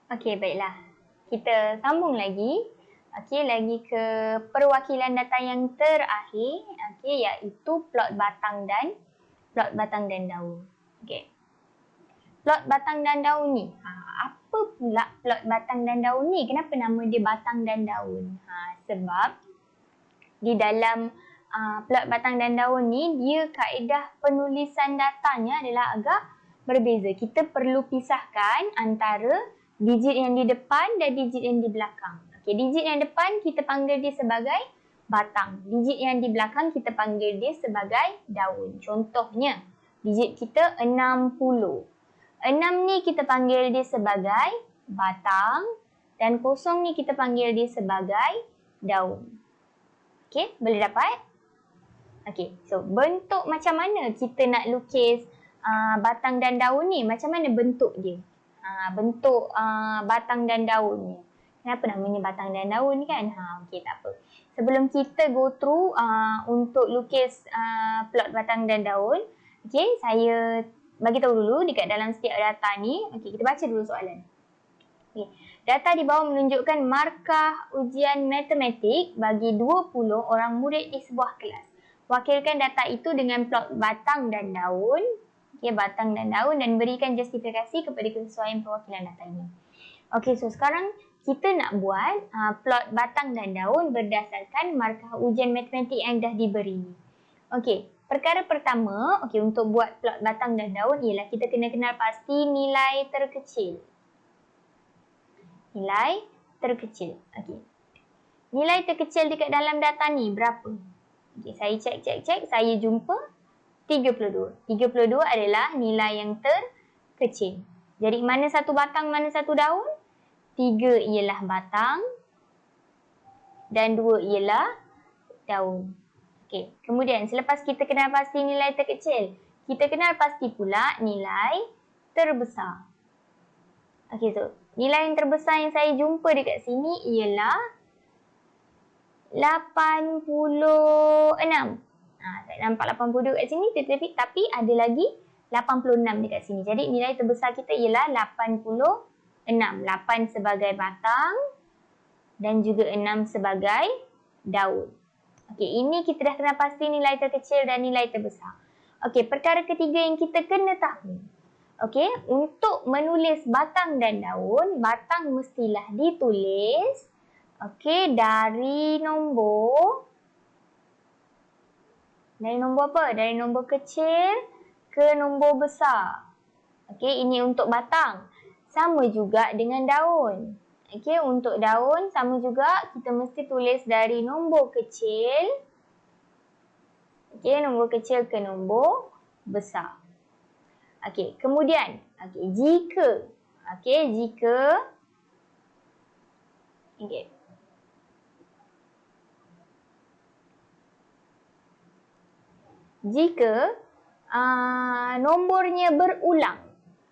Okey, baiklah. Kita sambung lagi. Okey, lagi ke perwakilan data yang terakhir. Okey, iaitu plot batang dan daun. Okey. Plot batang dan daun ni. Apa pula plot batang dan daun ni? Kenapa nama dia batang dan daun? Sebab di dalam plot batang dan daun ni, dia kaedah penulisan datanya adalah agak berbeza. Kita perlu pisahkan antara digit yang di depan dan digit yang di belakang. Okey, digit yang depan kita panggil dia sebagai batang. Digit yang di belakang kita panggil dia sebagai daun. Contohnya, digit kita 60. 6 ni kita panggil dia sebagai batang dan 0 ni kita panggil dia sebagai daun. Okey, boleh dapat? Okey, so bentuk macam mana kita nak lukis batang dan daun ni? Macam mana bentuk dia? Bentuk batang dan daun ni. Kenapa namanya batang dan daun kan? Okey, tak apa. Sebelum kita go through untuk lukis plot batang dan daun, okey, saya bagi tahu dulu dekat dalam setiap data ni. Okey, kita baca dulu soalan. Okay. Data di bawah menunjukkan markah ujian matematik bagi 20 orang murid di sebuah kelas. Wakilkan data itu dengan plot batang dan daun. Okay, batang dan daun dan berikan justifikasi kepada kesesuaian perwakilan data ini. Okay, so sekarang kita nak buat plot batang dan daun berdasarkan markah ujian matematik yang dah diberi. Okay, perkara pertama, untuk buat plot batang dan daun ialah kita kena kenal pasti nilai terkecil. Nilai terkecil. Okey. Nilai terkecil dekat dalam data ni berapa? Okey, saya cek. Saya jumpa 32. 32 adalah nilai yang terkecil. Jadi mana satu batang, mana satu daun? 3 ialah batang dan 2 ialah daun. Okey, kemudian selepas kita kenal pasti nilai terkecil, kita kenal pasti pula nilai terbesar. Okey, so nilai yang terbesar yang saya jumpa dekat sini ialah 86. Saya nampak 82 kat sini tapi ada lagi 86 dekat sini. Jadi nilai terbesar kita ialah 86. 8 sebagai batang dan juga 6 sebagai daun. Okey, ini kita dah kenal pasti nilai terkecil dan nilai terbesar. Okey, perkara ketiga yang kita kena tahu. Okey, untuk menulis batang dan daun, batang mestilah ditulis dari nombor apa? Dari nombor kecil ke nombor besar. Okey, ini untuk batang. Sama juga dengan daun. Okey, untuk daun sama juga kita mesti tulis dari nombor kecil. Okey, nombor kecil ke nombor besar. Okey, kemudian jika nombornya berulang.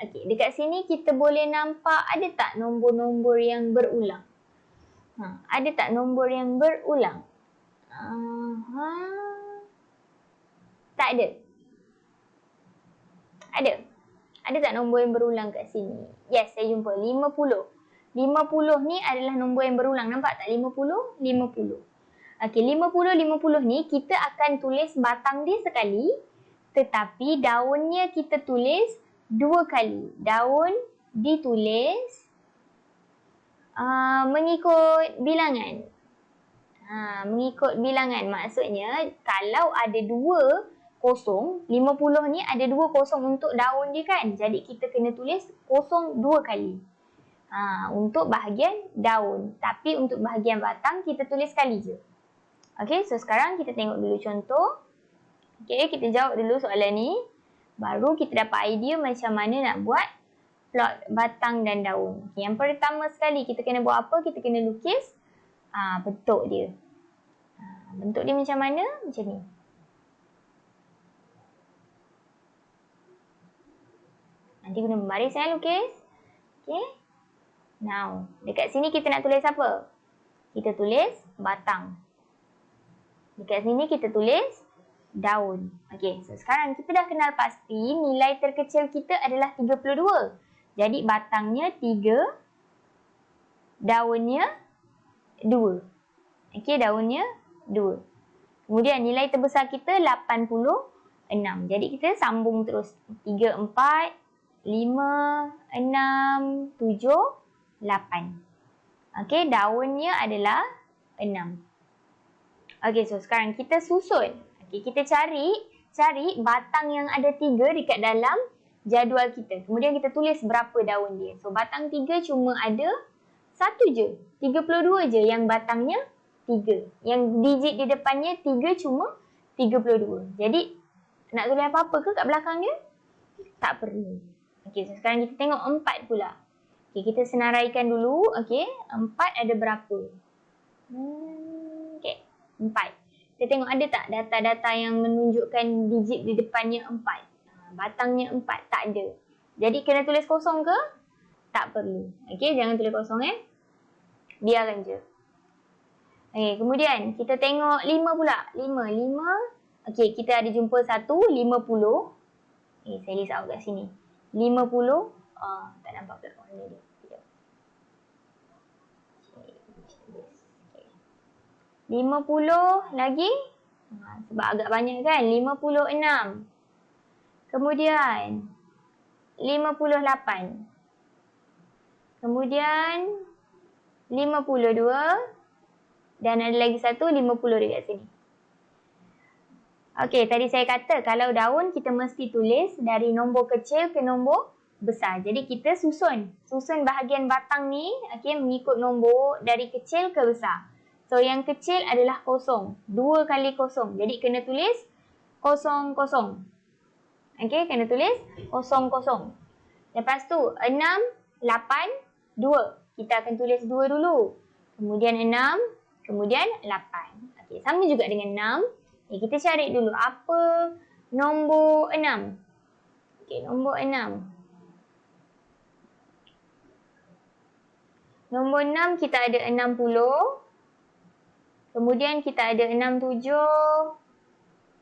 Okey, dekat sini kita boleh nampak ada tak nombor-nombor yang berulang? Ada tak nombor yang berulang? Tak ada. Ada tak nombor yang berulang kat sini? Yes, saya jumpa 50. 50 ni adalah nombor yang berulang. Nampak tak? 50, 50. Okey, 50 ni kita akan tulis batang dia sekali, tetapi daunnya kita tulis 2 kali. Daun ditulis mengikut bilangan. Mengikut bilangan. Maksudnya kalau ada 2 kosong, 50 ni ada 2 kosong untuk daun dia kan. Jadi kita kena tulis kosong 2 kali. Untuk bahagian daun. Tapi untuk bahagian batang kita tulis sekali je. Okey, so sekarang kita tengok dulu contoh. Okey, kita jawab dulu soalan ni. Baru kita dapat idea macam mana nak buat plot batang dan daun. Okay, yang pertama sekali kita kena buat apa? Kita kena lukis bentuk dia. Bentuk dia macam mana? Macam ni. Nanti guna membaris lukis. Okay. Now, dekat sini kita nak tulis apa? Kita tulis batang. Dekat sini kita tulis daun. Okay, so sekarang kita dah kenal pasti nilai terkecil kita adalah 32. Jadi batangnya 3 daunnya 2. Okey, daunnya 2. Kemudian nilai terbesar kita 86. Jadi kita sambung terus. 3, 4, 5, 6, 7, 8. Okey, daunnya adalah 6. Okey, so sekarang kita susun. Okey, kita cari batang yang ada 3 dekat dalam jadual kita. Kemudian kita tulis berapa daun dia. So batang 3 cuma ada 1 je. 32 je yang batangnya 3. Yang digit di depannya 3 cuma 32. Jadi nak tulis apa-apa ke kat belakang dia? Tak perlu. Okey, so sekarang kita tengok 4 pula. Okey, kita senaraikan dulu. Okey, 4 ada berapa? Okey, 4. Kita tengok ada tak data-data yang menunjukkan digit di depannya 4. Batangnya 4. Tak ada. Jadi kena tulis kosong ke? Tak perlu. Okey, jangan tulis kosong Biarkan je. Okey, kemudian kita tengok 5 pula. 5. Okey, kita ada jumpa 1, 50. Saya list out kat sini. 50. Tak nampak pula warna dia. 50 lagi. Sebab agak banyak kan. 56. Kemudian 58. Kemudian 52. Dan ada lagi satu 50 dekat sini. Okey, tadi saya kata kalau daun kita mesti tulis dari nombor kecil ke nombor besar. Jadi kita susun bahagian batang ni, okey, mengikut nombor dari kecil ke besar. So yang kecil adalah kosong. 2 kali kosong. Jadi kena tulis 00. Okey, kena tulis 00. Lepas tu 6, 8, 2. Kita akan tulis 2 dulu. Kemudian 6, kemudian 8. Okey, sama juga dengan 6. Kita cari dulu apa nombor 6. Okey, nombor 6. Nombor 6 kita ada 60. Kemudian kita ada 67.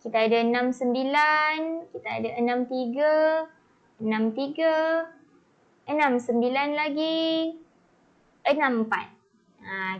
Kita ada 69. Kita ada 63. 63. 69 lagi. 64.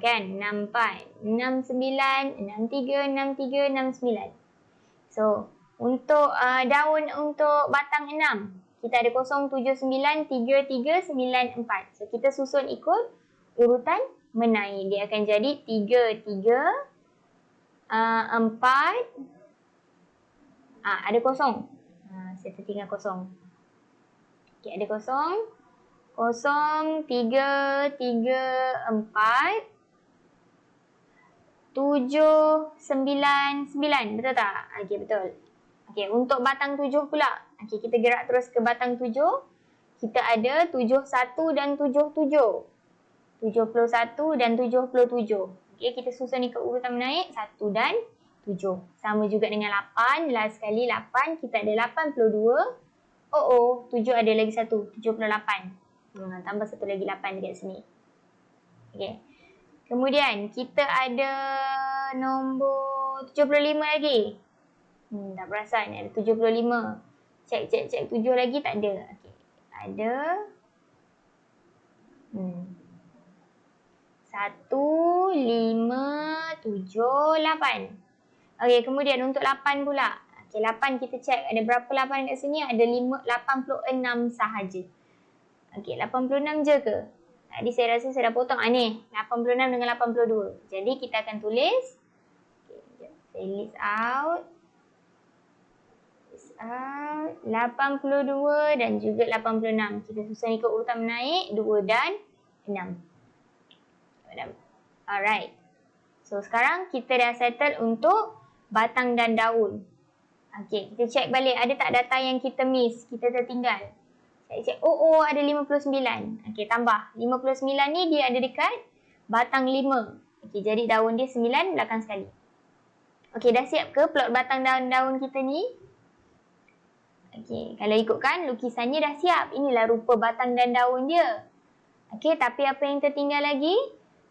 Kan? 64. 69. 63. 63. 69. So, untuk daun untuk batang 6. Kita ada 079, 33, 94. So, kita susun ikut urutan menaik. Dia akan jadi 3, 4. Ada kosong. Saya tertinggal kosong. Okey, ada kosong. 0, 3, 4. 7, 9, 9. Betul tak? Okey, betul. Okey, untuk batang 7 pula. Okey, kita gerak terus ke batang 7. Kita ada 71 dan 77. 71 dan 77. Okey, kita susun ikut urutan menaik 1 dan 7. Sama juga dengan 8. Last sekali 8. Kita ada 82. 7 ada lagi 1. 78. Tambah satu lagi 8 dekat sini. Okey. Kemudian kita ada nombor 75 lagi. Tak perasan ada 75. Cek 7 lagi tak ada. Okey. Ada 1, 5, 7, 8. Okey, kemudian untuk 8 pula. Okey, 8 kita cek ada berapa 8 kat sini? Ada 86 sahaja. Okey, 86 je ke? Tadi saya rasa saya dah potong. Ni, 86 dengan 82. Jadi kita akan tulis. Okay, saya list out. 82 dan juga 86. Kita susun ikut urutan menaik. 2 dan 6. Alright. So, sekarang kita dah settle untuk batang dan daun. Okey, kita check balik. Ada tak data yang kita miss? Kita tertinggal. Saya cek, ada 59. Okey, tambah. 59 ni dia ada dekat batang 5. Okey, jadi daun dia 9 belakang sekali. Okey, dah siap ke plot batang daun kita ni? Okey, kalau ikutkan lukisannya dah siap. Inilah rupa batang dan daun dia. Okey, tapi apa yang tertinggal lagi?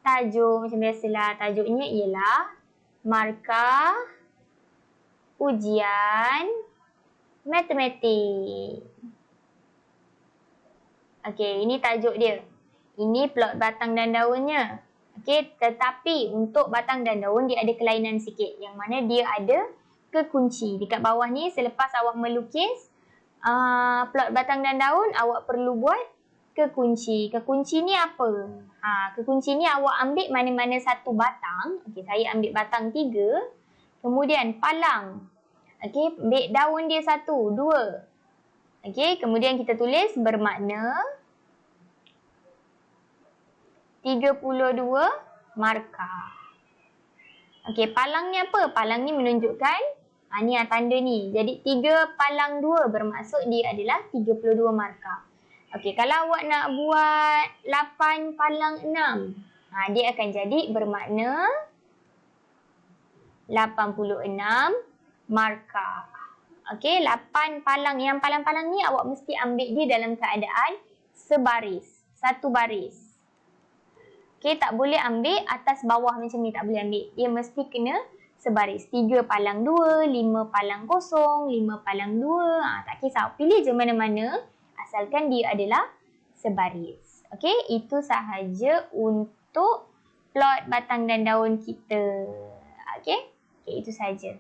Tajuk, macam biasalah. Tajuknya ialah markah ujian matematik. Okey, ini tajuk dia. Ini plot batang dan daunnya. Okey, tetapi untuk batang dan daun dia ada kelainan sikit. Yang mana dia ada kekunci. Dekat bawah ni selepas awak melukis plot batang dan daun, awak perlu buat kekunci. Kekunci ni apa? Kekunci ni awak ambil mana-mana satu batang. Okey, saya ambil batang 3. Kemudian palang. Okey, ambil daun dia 1, 2. Okey, kemudian kita tulis bermakna 32 markah. Okey, palang ni apa? Palang ni menunjukkan ni tanda ni. Jadi 3 palang 2 bermaksud dia adalah 32 markah. Okey, kalau awak nak buat 8 palang 6, dia akan jadi bermakna 86 markah. Okey, 8 palang. Yang palang-palang ni awak mesti ambil dia dalam keadaan sebaris, satu baris. Okey, tak boleh ambil atas bawah macam ni, tak boleh ambil. Ia mesti kena sebaris. 3 palang 2, 5 palang kosong, 5 palang 2. Tak kisah, pilih je mana-mana asalkan dia adalah sebaris. Okey, itu sahaja untuk plot batang dan daun kita. Okey, itu sahaja.